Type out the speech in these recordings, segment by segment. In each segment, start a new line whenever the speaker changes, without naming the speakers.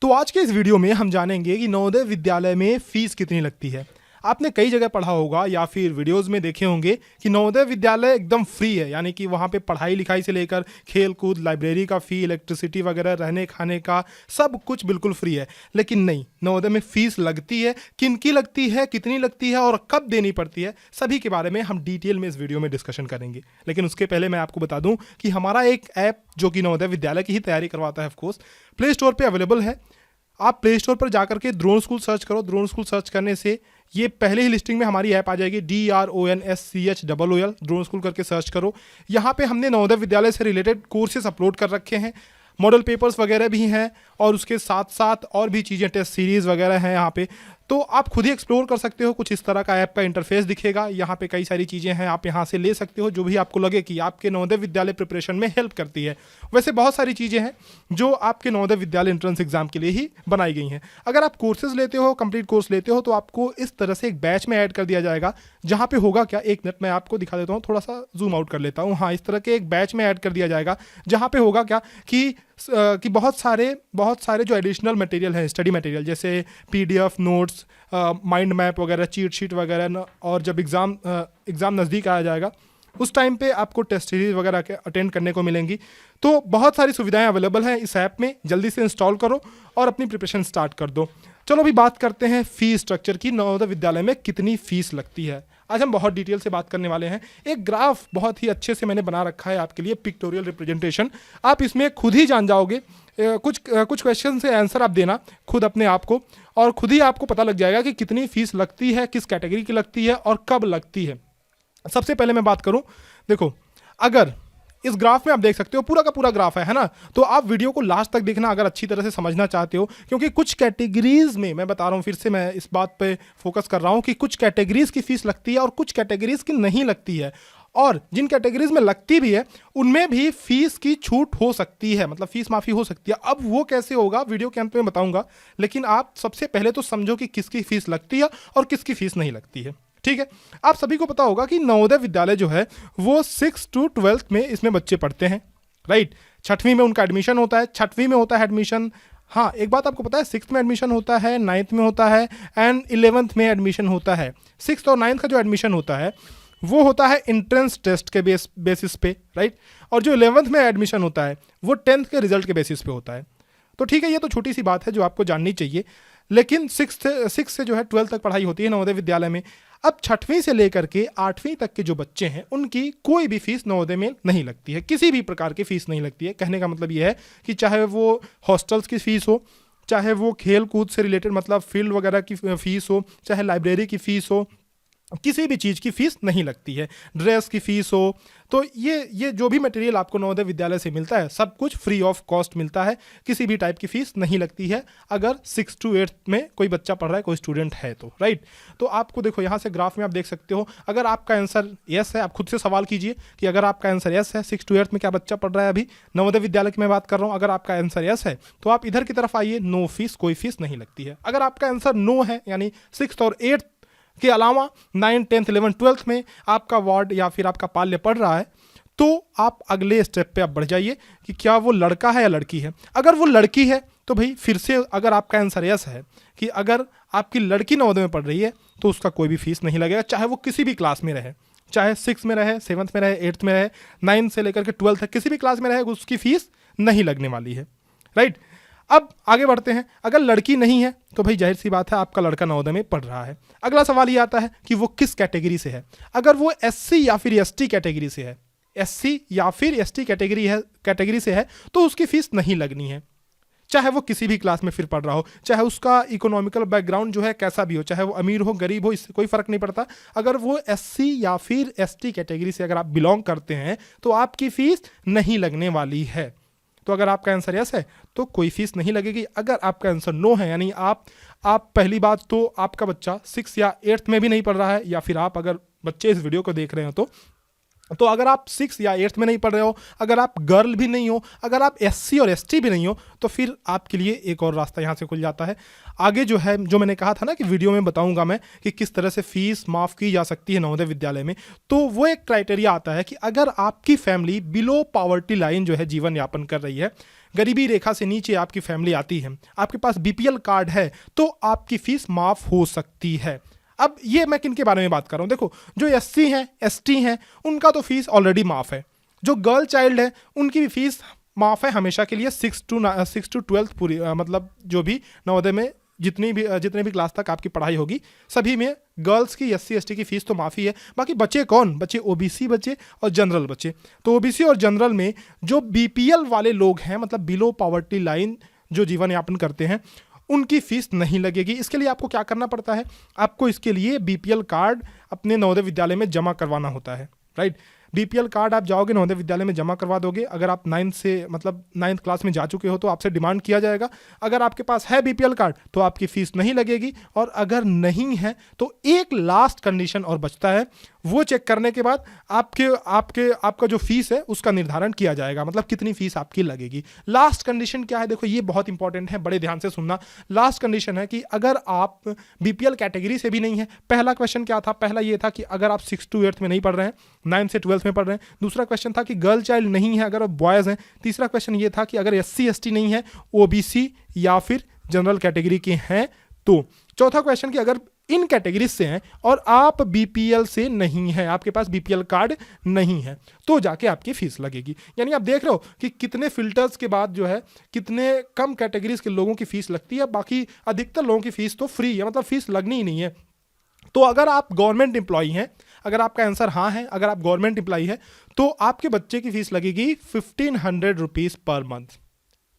तो आज के इस वीडियो में हम जानेंगे कि नवोदय विद्यालय में फीस कितनी लगती है। आपने कई जगह पढ़ा होगा या फिर वीडियोस में देखे होंगे कि नवोदय विद्यालय एकदम फ्री है, यानी कि वहाँ पे पढ़ाई लिखाई से लेकर खेल कूद, लाइब्रेरी का फ़ी, इलेक्ट्रिसिटी वगैरह, रहने खाने का सब कुछ बिल्कुल फ्री है। लेकिन नहीं, नवोदय में फ़ीस लगती है। किनकी लगती है, कितनी लगती है और कब देनी पड़ती है, सभी के बारे में हम डिटेल में इस वीडियो में डिस्कशन करेंगे। लेकिन उसके पहले मैं आपको बता दूं कि हमारा एक ऐप जो कि नवोदय विद्यालय की ही तैयारी करवाता है, ऑफकोर्स प्ले स्टोर पर अवेलेबल है। आप प्ले स्टोर पर जाकर के ड्रोन स्कूल सर्च करो। ड्रोन स्कूल सर्च करने से ये पहले ही लिस्टिंग में हमारी ऐप आ जाएगी, DRONSCHOOL, ड्रोन स्कूल करके सर्च करो। यहाँ पे हमने नवोदय विद्यालय से रिलेटेड कोर्सेज अपलोड कर रखे हैं, मॉडल पेपर्स वगैरह भी हैं और उसके साथ साथ और भी चीज़ें, टेस्ट सीरीज़ वगैरह हैं यहाँ पे। तो आप खुद ही एक्सप्लोर कर सकते हो। कुछ इस तरह का ऐप का इंटरफेस दिखेगा। यहाँ पे कई सारी चीज़ें हैं, आप यहाँ से ले सकते हो जो भी आपको लगे कि आपके नवोदय विद्यालय प्रिपरेशन में हेल्प करती है। वैसे बहुत सारी चीज़ें हैं जो आपके नवोदय विद्यालय एंट्रेंस एग्जाम के लिए ही बनाई गई हैं। अगर आप कोर्सेज लेते हो, कंप्लीट कोर्स लेते हो, तो आपको इस तरह से एक बैच में ऐड कर दिया जाएगा, जहाँ पे होगा क्या, एक मिनट मैं आपको दिखा देता हूँ, थोड़ा सा जूम आउट कर लेता हूँ। हाँ, इस तरह के एक बैच में ऐड कर दिया जाएगा, जहाँ पे होगा क्या कि बहुत सारे जो एडिशनल मटेरियल हैं, स्टडी मटेरियल, जैसे PDF नोट्स, माइंड मैप वगैरह, चीट शीट वगैरह, और जब एग्ज़ाम नज़दीक आ जाएगा उस टाइम पे आपको टेस्ट सीरीज वगैरह के अटेंड करने को मिलेंगी। तो बहुत सारी सुविधाएं अवेलेबल हैं इस ऐप में। जल्दी से इंस्टॉल करो और अपनी प्रिपरेशन स्टार्ट कर दो। चलो अभी बात करते हैं फ़ीस स्ट्रक्चर की। नवोदय विद्यालय में कितनी फ़ीस लगती है, आज हम बहुत डिटेल से बात करने वाले हैं। एक ग्राफ बहुत ही अच्छे से मैंने बना रखा है आपके लिए, पिक्टोरियल रिप्रेजेंटेशन। आप इसमें खुद ही जान जाओगे। कुछ क्वेश्चन से आंसर आप देना खुद अपने आप को, और खुद ही आपको पता लग जाएगा कि कितनी फीस लगती है, किस कैटेगरी की लगती है और कब लगती है। सबसे पहले मैं बात करूं, देखो, अगर इस ग्राफ में आप देख सकते हो, पूरा का पूरा ग्राफ है ना, तो आप वीडियो को लास्ट तक देखना अगर अच्छी तरह से समझना चाहते हो, क्योंकि कुछ कैटेगरीज में, मैं बता रहा हूँ, फिर से मैं इस बात पे फोकस कर रहा हूँ कि कुछ कैटेगरीज की फीस लगती है और कुछ कैटेगरीज की नहीं लगती है। और जिन कैटेगरीज में लगती भी है उनमें भी फीस की छूट हो सकती है, मतलब फीस माफ़ी हो सकती है। अब वो कैसे होगा वीडियो के अंत में बताऊंगा, लेकिन आप सबसे पहले तो समझो कि किसकी फीस लगती है और किसकी फीस नहीं लगती है। ठीक है, आप सभी को पता होगा कि नवोदय विद्यालय जो है वो 6 to 12th में इसमें बच्चे पढ़ते हैं, राइट। 6वीं में उनका एडमिशन होता है, 6वीं में होता है एडमिशन। हाँ, एक बात आपको पता है, 6th में एडमिशन होता है, 9th में होता है एंड 11th में एडमिशन होता है। 6th और 9th का जो एडमिशन होता है वो होता है इंट्रेंस टेस्ट के बेसिस पे, राइट। और जो 11th में एडमिशन होता है वो 10th के रिजल्ट के बेसिस पे होता है। तो ठीक है, ये तो छोटी सी बात है जो आपको जाननी चाहिए। लेकिन 6 से जो है 12 तक पढ़ाई होती है नवोदय विद्यालय में। अब 6वीं से लेकर के 8वीं तक के जो बच्चे हैं उनकी कोई भी फीस नवोदय में नहीं लगती है, किसी भी प्रकार की फीस नहीं लगती है। कहने का मतलब ये है कि चाहे वो हॉस्टल्स की फ़ीस हो, चाहे वो खेल कूद से रिलेटेड मतलब फील्ड वगैरह की फ़ीस हो, चाहे लाइब्रेरी की फ़ीस हो, किसी भी चीज़ की फ़ीस नहीं लगती है। ड्रेस की फ़ीस हो, तो ये जो भी मटेरियल आपको नवोदय विद्यालय से मिलता है सब कुछ फ्री ऑफ कॉस्ट मिलता है, किसी भी टाइप की फ़ीस नहीं लगती है अगर 6 to 8 में कोई बच्चा पढ़ रहा है, कोई स्टूडेंट है तो, राइट। तो आपको देखो यहाँ से ग्राफ में आप देख सकते हो, अगर आपका आंसर यस है, आप खुद से सवाल कीजिए कि अगर आपका आंसर यस है, 6 to 8 में क्या बच्चा पढ़ रहा है अभी नवोदय विद्यालय की मैं बात कर रहा हूँ, अगर आपका आंसर यस है तो आप इधर की तरफ आइए, नो फीस, कोई फीस नहीं लगती है। अगर आपका आंसर नो है, यानी 6th और 8th के अलावा 9, 10th, 11th, 12th में आपका वार्ड या फिर आपका पाल्य पढ़ रहा है, तो आप अगले स्टेप पे आप बढ़ जाइए कि क्या वो लड़का है या लड़की है। अगर वो लड़की है तो भाई फिर से, अगर आपका आंसर यस है कि अगर आपकी लड़की नवोदय में पढ़ रही है तो उसका कोई भी फीस नहीं लगेगा, चाहे वो किसी भी क्लास में रहे, चाहे 6 में रहे, 7th में रहे, 8th में रहे, 9 से लेकर के 12th तक किसी भी क्लास में रहे, उसकी फीस नहीं लगने वाली है, राइट। अब आगे बढ़ते हैं। अगर लड़की नहीं है तो भाई जाहिर सी बात है आपका लड़का नवोदय में पढ़ रहा है। अगला सवाल ये आता है कि वो किस कैटेगरी से है। अगर वो SC या फिर ST कैटेगरी से है, SC या फिर ST कैटेगरी से है तो उसकी फीस नहीं लगनी है, चाहे वो किसी भी क्लास में फिर पढ़ रहा हो, चाहे उसका इकोनॉमिकल बैकग्राउंड जो है कैसा भी हो, चाहे वो अमीर हो गरीब हो, इससे कोई फ़र्क नहीं पड़ता। अगर वो SC या फिर ST कैटेगरी से अगर आप बिलोंग करते हैं तो आपकी फ़ीस नहीं लगने वाली है। तो अगर आपका आंसर यस है तो कोई फीस नहीं लगेगी। अगर आपका आंसर नो है, यानी आप पहली बात तो आपका बच्चा 6 या 8th में भी नहीं पढ़ रहा है, या फिर आप अगर बच्चे इस वीडियो को देख रहे हो तो तो अगर आप 6 या 8th में नहीं पढ़ रहे हो, अगर आप गर्ल भी नहीं हो, अगर आप SC और ST भी नहीं हो, तो फिर आपके लिए एक और रास्ता यहाँ से खुल जाता है। आगे जो है, जो मैंने कहा था ना कि वीडियो में बताऊंगा मैं कि किस तरह से फीस माफ़ की जा सकती है नवोदय विद्यालय में, तो वो एक क्राइटेरिया आता है कि अगर आपकी फैमिली बिलो पॉवर्टी लाइन जो है जीवन यापन कर रही है, गरीबी रेखा से नीचे आपकी फैमिली आती है, आपके पास BPL कार्ड है, तो आपकी फीस माफ़ हो सकती है। अब ये मैं किन के बारे में बात कर रहा हूँ, देखो जो SC हैं ST हैं उनका तो फीस ऑलरेडी माफ़ है, जो गर्ल चाइल्ड है उनकी भी फीस माफ़ है हमेशा के लिए 6 to 12th पूरी, मतलब जो भी नवोदय में जितने भी क्लास तक आपकी पढ़ाई होगी सभी में गर्ल्स की SC ST की फ़ीस तो माफ़ी है। बाकी बच्चे कौन, बच्चे OBC बच्चे और जनरल बच्चे। तो OBC और जनरल में जो BPL वाले लोग हैं, मतलब बिलो पॉवर्टी लाइन जो जीवन यापन करते हैं, उनकी फीस नहीं लगेगी। इसके लिए आपको क्या करना पड़ता है, आपको इसके लिए BPL कार्ड अपने नवोदय विद्यालय में जमा करवाना होता है, राइट। BPL कार्ड आप जाओगे नवोदय विद्यालय में जमा करवा दोगे। अगर आप 9th क्लास में जा चुके हो तो आपसे डिमांड किया जाएगा। अगर आपके पास है BPL कार्ड तो आपकी फीस नहीं लगेगी, और अगर नहीं है तो एक लास्ट कंडीशन और बचता है, वो चेक करने के बाद आपका जो फीस है उसका निर्धारण किया जाएगा, मतलब कितनी फीस आपकी लगेगी। लास्ट कंडीशन क्या है, देखो ये बहुत इंपॉर्टेंट है, बड़े ध्यान से सुनना। लास्ट कंडीशन है कि अगर आप BPL कैटेगरी से भी नहीं है, पहला क्वेश्चन क्या था, पहला ये था कि अगर आप 6 to 8th में नहीं पढ़ रहे हैं, 9 से 12th में पढ़ रहे हैं। दूसरा क्वेश्चन था कि गर्ल चाइल्ड नहीं है अगर आप बॉयज़ हैं। तीसरा क्वेश्चन ये था कि अगर SC ST नहीं है, OBC या फिर जनरल कैटेगरी के हैं तो। चौथा क्वेश्चन कि अगर इन कैटेगरीज से हैं और आप BPL से नहीं है, आपके पास BPL कार्ड नहीं है, तो जाके आपकी फीस लगेगी। यानी आप देख रहे हो कि कितने फिल्टर्स के बाद जो है कितने कम कैटेगरीज के लोगों की फीस लगती है, बाकी अधिकतर लोगों की फीस तो फ्री है, मतलब फीस लगनी ही नहीं है। तो अगर आप गवर्नमेंट एम्प्लॉई हैं, अगर आपका आंसर हाँ है, अगर आप गवर्नमेंट एम्प्लॉई है, तो आपके बच्चे की फीस लगेगी 1500 रुपीज़ पर मंथ।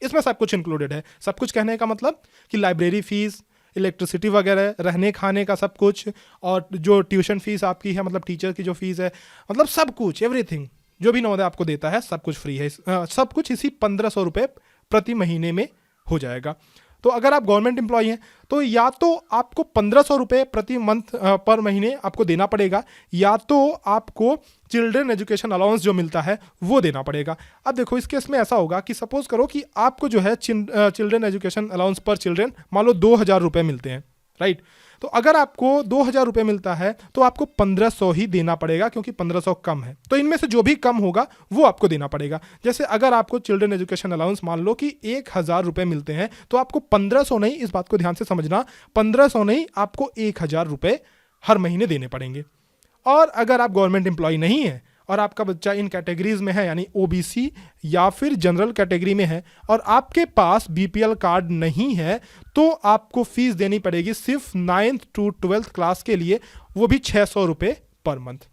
इसमें सब कुछ इंक्लूडेड है। सब कुछ कहने का मतलब कि लाइब्रेरी फीस, इलेक्ट्रिसिटी वगैरह, रहने खाने का सब कुछ, और जो ट्यूशन फीस आपकी है, मतलब टीचर की जो फीस है, मतलब सब कुछ, एवरीथिंग जो भी नवोदय आपको देता है सब कुछ फ्री है। सब कुछ इसी 1500 रुपये प्रति महीने में हो जाएगा। तो अगर आप गवर्नमेंट एम्प्लॉई हैं तो या तो आपको 1500 रुपये प्रति मंथ पर महीने आपको देना पड़ेगा, या तो आपको चिल्ड्रन एजुकेशन अलाउंस जो मिलता है वो देना पड़ेगा। अब देखो इस केस में ऐसा होगा कि सपोज करो कि आपको जो है चिल्ड्रन एजुकेशन अलाउंस पर चिल्ड्रन मान लो 2000 रुपये मिलते हैं, राइट। तो अगर आपको 2000 रुपये मिलता है तो आपको 1500 ही देना पड़ेगा, क्योंकि 1500 कम है। तो इनमें से जो भी कम होगा वो आपको देना पड़ेगा। जैसे अगर आपको चिल्ड्रन एजुकेशन अलाउंस मान लो कि 1000 रुपये मिलते हैं, तो आपको 1500 नहीं, इस बात को ध्यान से समझना, 1500 नहीं, आपको 1000 रुपये हर महीने देने पड़ेंगे। और अगर आप गवर्नमेंट एम्प्लॉय नहीं है और आपका बच्चा इन कैटेगरीज में है, यानी OBC या फिर जनरल कैटेगरी में है, और आपके पास BPL कार्ड नहीं है, तो आपको फीस देनी पड़ेगी सिर्फ 9th to 12th क्लास के लिए, वो भी 600 रुपये पर मंथ।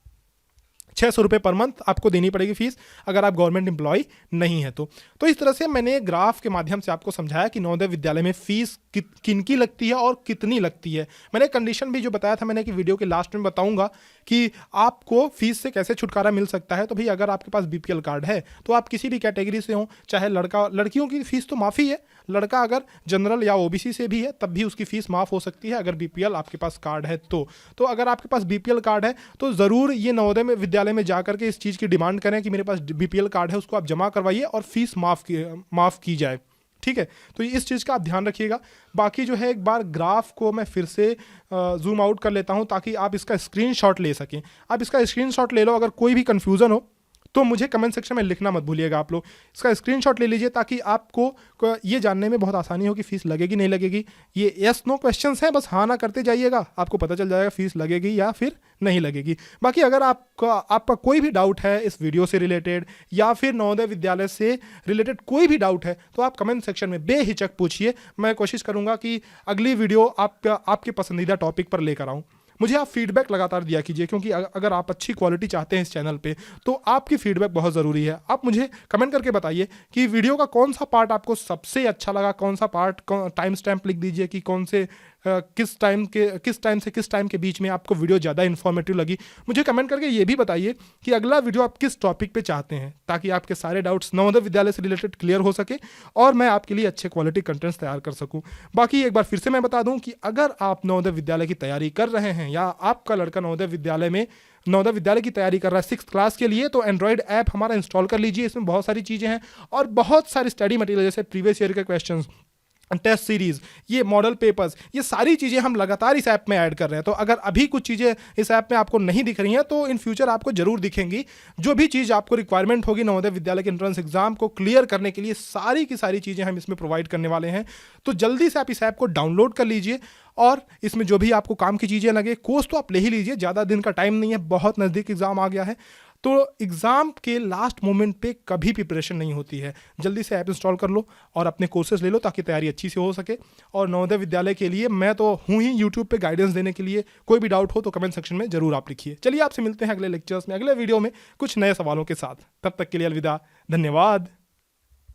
600 रुपये पर मंथ आपको देनी पड़ेगी फीस, अगर आप गवर्नमेंट एम्प्लॉय नहीं है तो इस तरह से मैंने ग्राफ के माध्यम से आपको समझाया कि नवोदय विद्यालय में फीस किनकी लगती है और कितनी लगती है। मैंने कंडीशन भी जो बताया था मैंने कि वीडियो के लास्ट में बताऊंगा कि आपको फीस से कैसे छुटकारा मिल सकता है। तो भाई अगर आपके पास BPL कार्ड है तो आप किसी भी कैटेगरी से हो, चाहे लड़का, लड़कियों की फीस तो माफ़ी है, लड़का अगर जनरल या OBC से भी है तब भी उसकी फ़ीस माफ़ हो सकती है अगर BPL आपके पास कार्ड है तो अगर आपके पास BPL कार्ड है तो ज़रूर ये नवोदय में विद्यालय में जा करके इस चीज़ की डिमांड करें कि मेरे पास BPL कार्ड है, उसको आप जमा करवाइए और फीस माफ़ की जाए, ठीक है। तो इस चीज़ का आप ध्यान रखिएगा। बाकी जो है एक बार ग्राफ को मैं फिर से जूम आउट कर लेता हूं ताकि आप इसका स्क्रीनशॉट ले सकें। आप इसका स्क्रीनशॉट ले लो, अगर कोई भी कन्फ्यूज़न हो तो मुझे कमेंट सेक्शन में लिखना मत भूलिएगा। आप लोग इसका स्क्रीनशॉट ले लीजिए ताकि आपको ये जानने में बहुत आसानी हो कि फ़ीस लगेगी नहीं लगेगी। ये यस नो क्वेश्चंस हैं, बस हाँ ना करते जाइएगा, आपको पता चल जाएगा फ़ीस लगेगी या फिर नहीं लगेगी। बाकी अगर आपका कोई भी डाउट है इस वीडियो से रिलेटेड या फिर नवोदय विद्यालय से रिलेटेड कोई भी डाउट है तो आप कमेंट सेक्शन में बेहिचक पूछिए। मैं कोशिश करूँगा कि अगली वीडियो आपके पसंदीदा टॉपिक पर लेकर आऊँ। मुझे आप फीडबैक लगातार दिया कीजिए, क्योंकि अगर आप अच्छी क्वालिटी चाहते हैं इस चैनल पे तो आपकी फीडबैक बहुत ज़रूरी है। आप मुझे कमेंट करके बताइए कि वीडियो का कौन सा पार्ट आपको सबसे अच्छा लगा, कौन सा पार्ट, टाइम स्टैम्प लिख दीजिए कि कौन से किस टाइम से किस टाइम के बीच में आपको वीडियो ज़्यादा इन्फॉर्मेटिव लगी। मुझे कमेंट करके ये भी बताइए कि अगला वीडियो आप किस टॉपिक पे चाहते हैं, ताकि आपके सारे डाउट्स नवोदय विद्यालय से रिलेटेड क्लियर हो सके और मैं आपके लिए अच्छे क्वालिटी कंटेंट्स तैयार कर सकूं। बाकी एक बार फिर से मैं बता दूं कि अगर आप नवोदय विद्यालय की तैयारी कर रहे हैं या आपका लड़का नवोदय विद्यालय में नवोदय विद्यालय की तैयारी कर रहा है 6th क्लास के लिए, तो एंड्रॉयड ऐप हमारा इंस्टॉल कर लीजिए। इसमें बहुत सारी चीज़ें हैं और बहुत सारी स्टडी मटेरियल जैसे प्रीवियस ईयर के क्वेश्चंस, टेस्ट सीरीज, ये मॉडल पेपर्स, ये सारी चीज़ें हम लगातार इस ऐप में ऐड कर रहे हैं। तो अगर अभी कुछ चीज़ें इस ऐप में आपको नहीं दिख रही हैं तो इन फ्यूचर आपको जरूर दिखेंगी। जो भी चीज़ आपको रिक्वायरमेंट होगी नवोदय विद्यालय के एंट्रेंस एग्जाम को क्लियर करने के लिए, सारी की सारी चीज़ें हम इसमें प्रोवाइड करने वाले हैं। तो जल्दी से आप इस ऐप को डाउनलोड कर लीजिए और इसमें जो भी आपको काम की चीज़ें लगे, कोर्स तो आप ले ही लीजिए, ज़्यादा दिन का टाइम नहीं है, बहुत नज़दीक एग्जाम आ गया है। तो एग्ज़ाम के लास्ट मोमेंट पे कभी प्रिपरेशन नहीं होती है। जल्दी से ऐप इंस्टॉल कर लो और अपने कोर्सेज ले लो ताकि तैयारी अच्छी से हो सके। और नवोदय विद्यालय के लिए मैं तो हूँ ही यूट्यूब पे गाइडेंस देने के लिए। कोई भी डाउट हो तो कमेंट सेक्शन में ज़रूर आप लिखिए। चलिए आपसे मिलते हैं अगले लेक्चर्स में, अगले वीडियो में कुछ नए सवालों के साथ। तब तक के लिए अलविदा, धन्यवाद।